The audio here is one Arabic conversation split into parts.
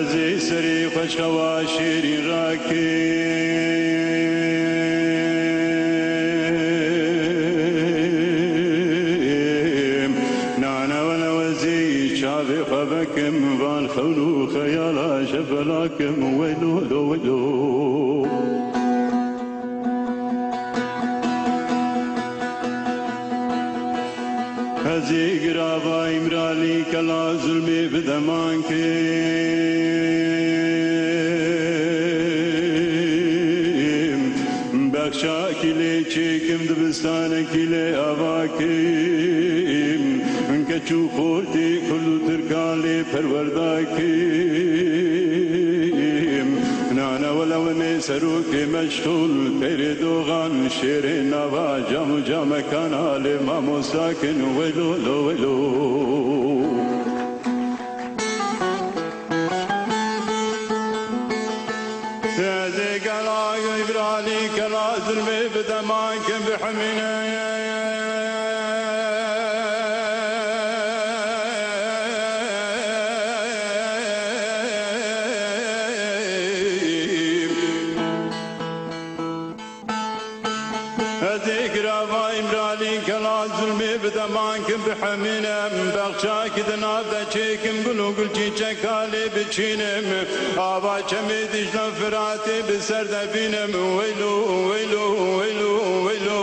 هزي سري خوش خواشيري راكي خبكم وان خونو خيالا شفلاكم ويلو لو ويلو هزي قرابا امرالي كلا ظلمي بدمانكم بخشاكي لي چيكم دبستانكي لي اواكم كچو خورتي كل تركالي پرورداكم نانا ولوني سروكي مشغول تيري دوغان شيري نوا جام جام كان علي مامو ساكن ويلو لو ويلو هذي قلا يبرالي كلا ظلمي بدمانكم بحمينه بدمانكم بحمينم بخشاك دناب دا چيكم قلو قل چيچك حالي بچينم آبا چمي دجنا فراتي بسر دبينم ويلو ويلو ويلو ويلو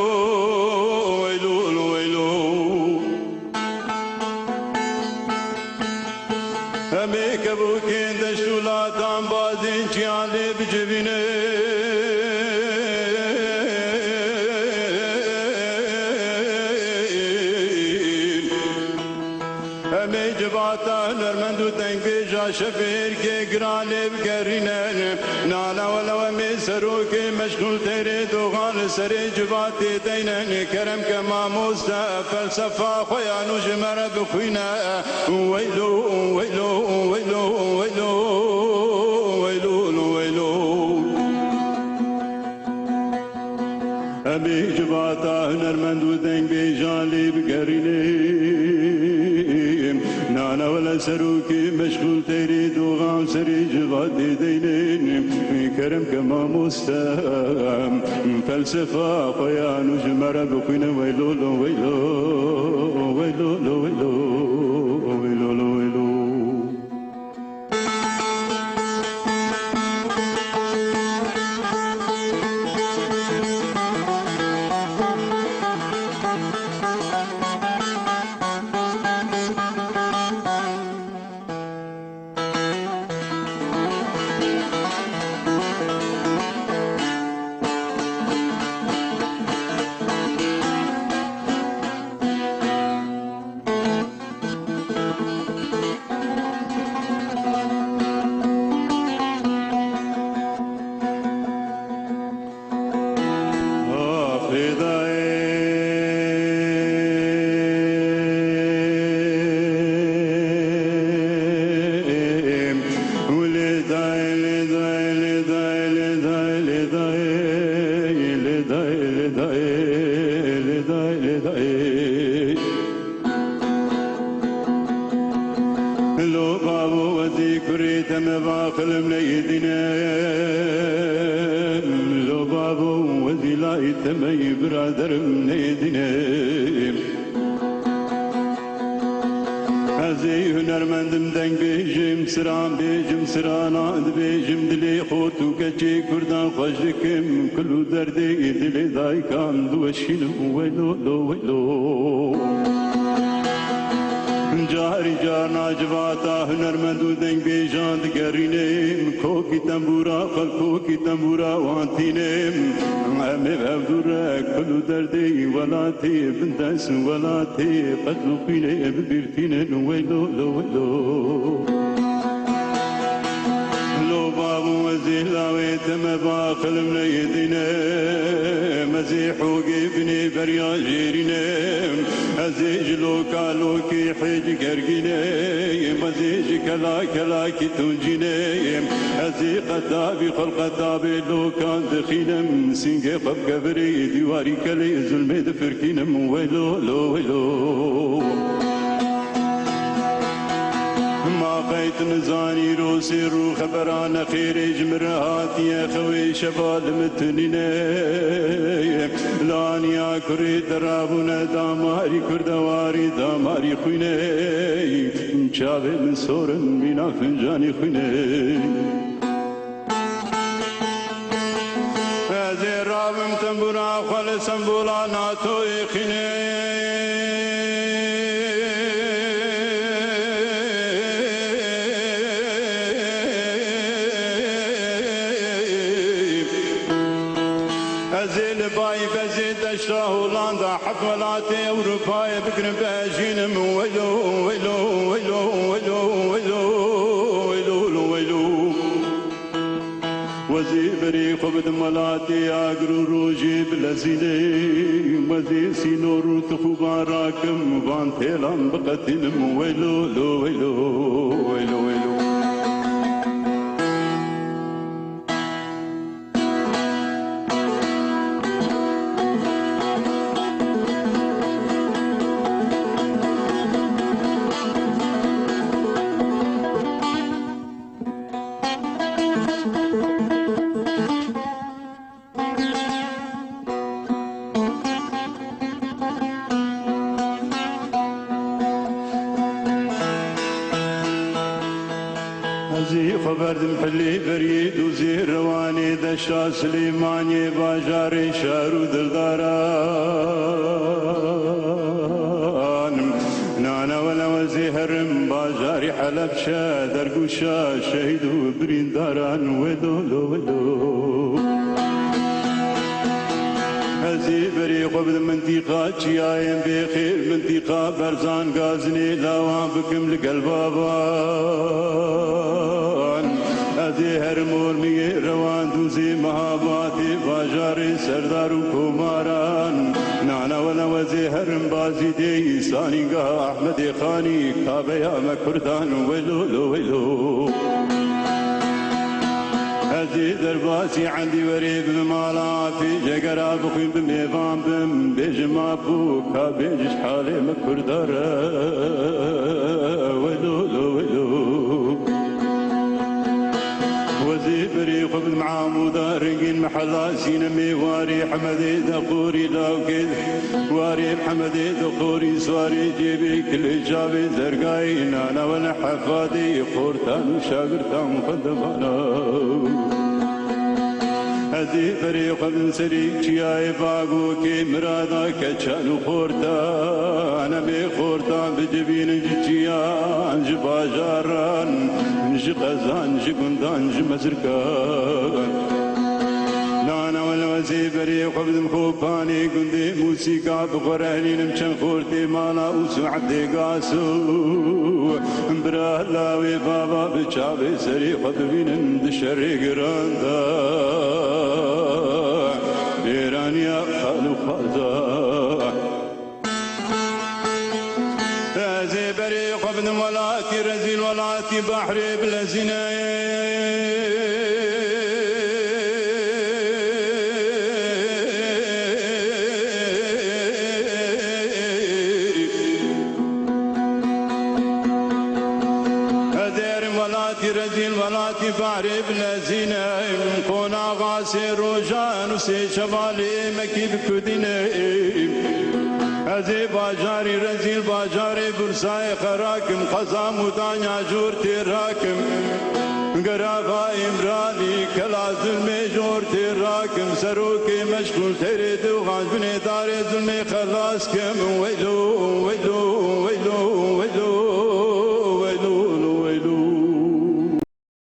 ويلو ويلو همي كبوكين دشتولاتان بازين چيالي بجبينم نرمندو تنگ بیجا شفیر کے گرانے بگرینن نانا ولو میں سرو کے مشغول تیرے دوغان سرے جباتی دینن کرم کما موستا فلسفہ خویانو جمر بخوینا ویلو ویلو ویلو ویلو ویلو ویلو ابی جباتا نرمندو تنگ بیجا لی بگرینن نانا ولا سروكي مشغول تيري دوغام سري جغادي دينين كرم كما مستام فلسفة قيان وجمرة بقينا ويلو لو ويلو ويلو لو ويلو ويلو لو ويلو جاري جانا جواتا هنرمندو دنگ بیجاند گرینیم کوکی تنبورا خلکوکی تنبورا وانتینیم همه بودره کلو دردی ولاتی بندس ولاتی قدلو قینه ببیرتینه ویلو لو ویلو لو بابو وزیلاوی تم باخل من یدینه مزيحوقي بني بريا جيرينه أزيج لوكا لوكي حيج قرقينه مزيج كلا كلا كي تنجينه أزي قدابي خل قدابي لوكا دخينم سنجي خب قبري ديواري كلي ظلمي دفركينم ويلو لو ويلو ما خيت نزاني روسي رو خبران خير جمرهات يا خوي شبال متنيني لانيا كري درابونا داماري كردواري داماري خويني شابه من سورن بنا فنجاني خويني ازي رابم تنبورا خال سنبولا ناتو يخيني اشرا هولندا حفلاتي اوروبا بكرم باجين ويلو ويلو ويلو ويلو ويلو ويلو ويلو وزي بري خبد ملاتي اغرو روجي بلزيني وزي سينور تخوبا راكم وان تيلان بقتين ويلو ويلو ويلو ويلو خبردم حلي بريد وزير رواني دشا سليماني باجاري شارو دلداران نانا ولا وزيهرم باجاري حلب شا درقوشا شهيد وبرين داران ودولو ودو هزي بري قبل منطقة شيايم بخير منطقة برزان غازني لاوان بكم لقلبابان هزي هرمور مي روان دوزي مهاباتي باجاري سردار وكوماران نانا ولا وزي هرم بازي دي سانيقا احمد خاني كابيا مكردان ويلو ويلو هزي درباسي عندي وريب مالاتي جقرا بخيم بميفان بم بيجما بوكا بيجش حالي مكردارا ويلو ويلو وزي بري قبل معامودا رقين محلا سينمي واري حمدي دقوري لاوكيد واري حمدي دقوري سواري جيبي كل جابي زرقاي نانا ولا حفادي خورتان وشاقرتان خدمانا هذي فريق من سريك شياي باقو كي مرادا كتشان وخورتا أنا بخورتا بجبين جتشيان جباجاران نجي قزان نجي قندان نجي مزركان نانا والوزي فريق من خوباني قندي موسيقى بقراني نمشن خورتي مالا وسعدي قاسو برالاوي بابا بشابي سريق ببين دشري قراندا بيرانيا خالو خازا هذي بريق ابن ولاتي رزيل ولاتي بحري بلزناي رزيل ولاتي بحري بلزينة كونا غاسي روجان وسي شبالي مكيب كدينة هزي باجاري رزيل باجاري برساي خراكم قزام ودانيا جورتي راكم قرافا امرالي كلا ظلمي جورتي راكم سروكي مشغول تريد وغاز بني داري ظلمي خلاصكم ويلو ويلو